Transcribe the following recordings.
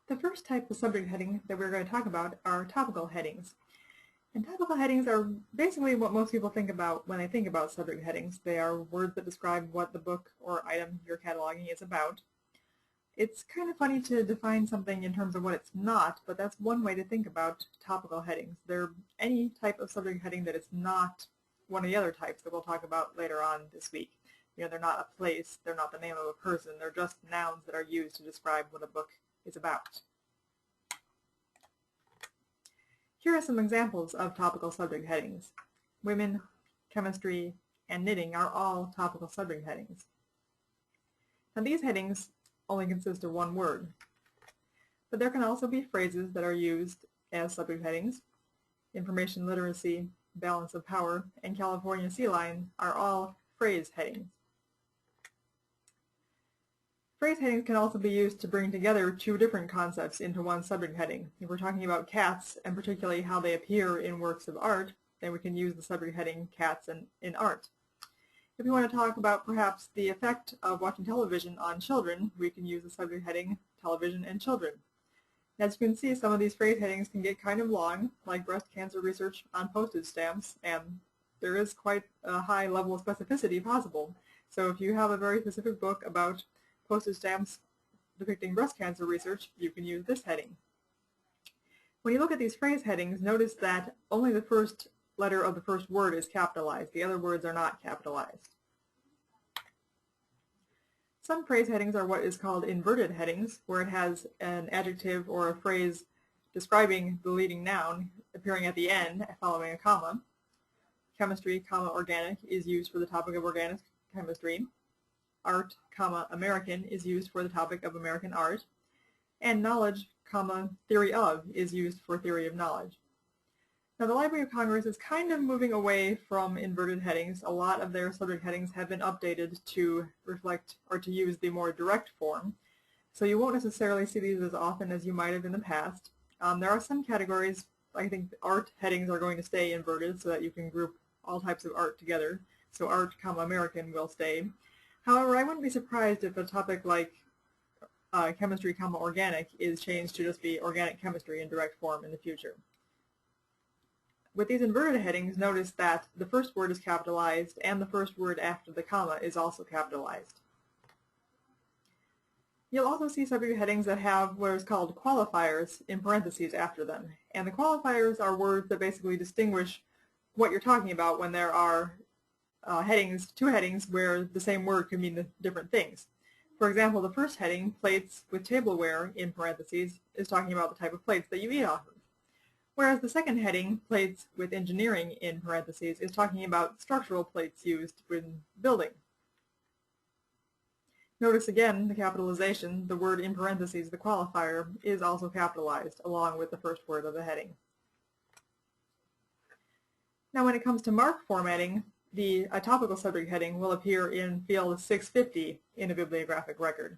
The first type of subject heading that we're going to talk about are topical headings. And topical headings are basically what most people think about when they think about subject headings. They are words that describe what the book or item you're cataloging is about. It's kind of funny to define something in terms of what it's not, but that's one way to think about topical headings. They're any type of subject heading that is not one of the other types that we'll talk about later on this week. They're not a place, they're not the name of a person, they're just nouns that are used to describe what a book is about. Here are some examples of topical subject headings. Women, chemistry, and knitting are all topical subject headings. Now these headings only consist of one word, but there can also be phrases that are used as subject headings. Information literacy, balance of power, and California sea lion are all phrase headings. Phrase headings can also be used to bring together two different concepts into one subject heading. If we're talking about cats, and particularly how they appear in works of art, then we can use the subject heading cats in art. If we want to talk about perhaps the effect of watching television on children, we can use the subject heading television and children. As you can see, some of these phrase headings can get kind of long, like breast cancer research on postage stamps, and there is quite a high level of specificity possible. So if you have a very specific book about postage stamps depicting breast cancer research, you can use this heading. When you look at these phrase headings, notice that only the first letter of the first word is capitalized. The other words are not capitalized. Some phrase headings are what is called inverted headings, where it has an adjective or a phrase describing the leading noun appearing at the end following a comma. Chemistry, organic is used for the topic of organic chemistry. Art, American is used for the topic of American art. And knowledge, theory of is used for theory of knowledge. Now the Library of Congress is kind of moving away from inverted headings. A lot of their subject headings have been updated to reflect or to use the more direct form. So you won't necessarily see these as often as you might have in the past. There are some categories, I think art headings are going to stay inverted so that you can group all types of art together. So art, American will stay. However, I wouldn't be surprised if a topic like chemistry, organic is changed to just be organic chemistry in direct form in the future. With these inverted headings, notice that the first word is capitalized and the first word after the comma is also capitalized. You'll also see subject headings that have what is called qualifiers in parentheses after them. And the qualifiers are words that basically distinguish what you're talking about when there are two headings where the same word can mean different things. For example, the first heading, plates with tableware in parentheses, is talking about the type of plates that you eat off of. Whereas the second heading, plates with engineering in parentheses, is talking about structural plates used in building. Notice again the capitalization. The word in parentheses, the qualifier, is also capitalized along with the first word of the heading. Now when it comes to MARC formatting, a topical subject heading will appear in field 650 in a bibliographic record.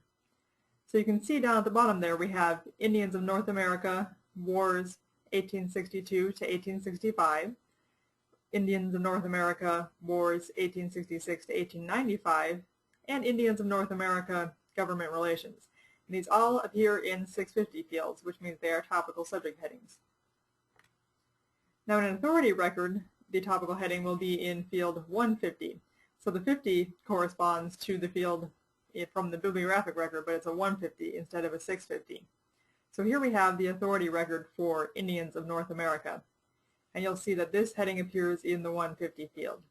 So you can see down at the bottom there we have Indians of North America, Wars, 1862 to 1865, Indians of North America, Wars, 1866 to 1895, and Indians of North America, Government Relations. And these all appear in 650 fields, which means they are topical subject headings. Now in an authority record, the topical heading will be in field 150. So the 50 corresponds to the field from the bibliographic record, but it's a 150 instead of a 650. So here we have the authority record for Indians of North America. And you'll see that this heading appears in the 150 field.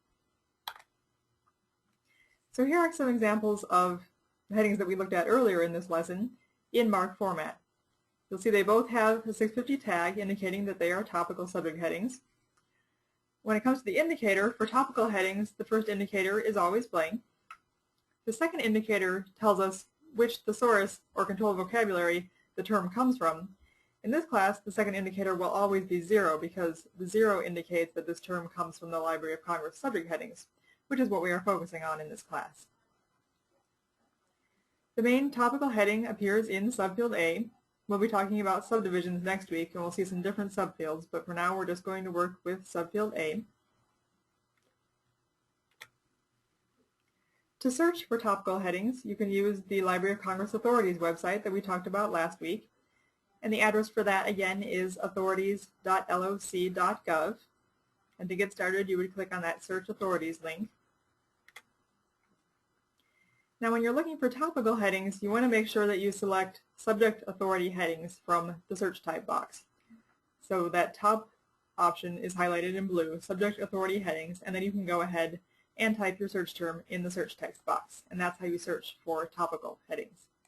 So here are some examples of the headings that we looked at earlier in this lesson in MARC format. You'll see they both have a 650 tag indicating that they are topical subject headings. When it comes to the indicator, for topical headings, the first indicator is always blank. The second indicator tells us which thesaurus or controlled vocabulary the term comes from. In this class, the second indicator will always be 0 because the 0 indicates that this term comes from the Library of Congress subject headings, which is what we are focusing on in this class. The main topical heading appears in subfield A. We'll be talking about subdivisions next week, and we'll see some different subfields, but for now we're just going to work with subfield A. To search for topical headings, you can use the Library of Congress Authorities website that we talked about last week. And the address for that, again, is authorities.loc.gov. And to get started, you would click on that Search Authorities link. Now, when you're looking for topical headings, you want to make sure that you select Subject Authority Headings from the search type box. So that top option is highlighted in blue, Subject Authority Headings, and then you can go ahead and type your search term in the search text box. And that's how you search for topical headings.